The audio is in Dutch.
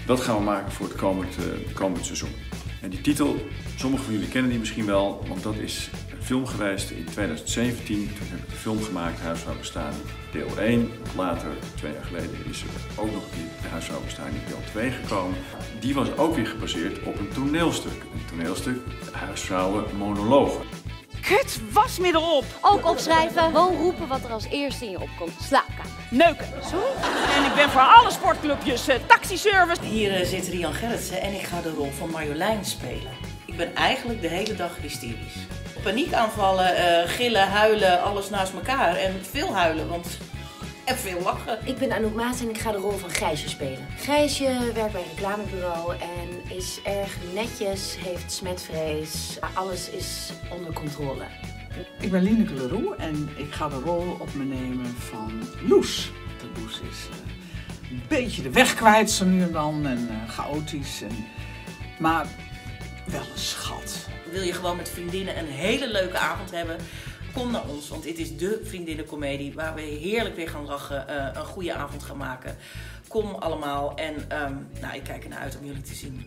Dat gaan we maken voor het komend seizoen. En die titel, sommigen van jullie kennen die misschien wel, want dat is een film geweest in 2017. Toen heb ik de film gemaakt, Huisvrouw Bestani, deel 1. Later, 2 jaar geleden, is er ook nog een keer de Huisvrouw Bestani deel 2 gekomen. Die was ook weer gebaseerd op een toneelstuk. Een toneelstuk, Huisvrouwen Monologen. Kut, wasmiddel op! Ook opschrijven, gewoon roepen wat er als eerste in je opkomt. Slaapkamer. Neuken. Sorry? En ik ben voor alle sportclubjes taxiservice. Hier zit Rian Gerritsen en ik ga de rol van Marjolein spelen. Ik ben eigenlijk de hele dag hysterisch. Paniekaanvallen, gillen, huilen, alles naast elkaar. En veel huilen, want en veel lachen. Ik ben Anouk Maas en ik ga de rol van Gijsje spelen. Gijsje werkt bij een reclamebureau en is erg netjes, heeft smetvrees. Alles is onder controle. Ik ben Lineke Leroux en ik ga de rol op me nemen van Loes. Loes is een beetje de weg kwijt zo nu en dan en chaotisch, maar wel een schat. Wil je gewoon met vriendinnen een hele leuke avond hebben? Kom naar ons, want dit is de vriendinnencomedie waar we heerlijk weer gaan lachen, een goede avond gaan maken. Kom allemaal en ik kijk ernaar uit om jullie te zien.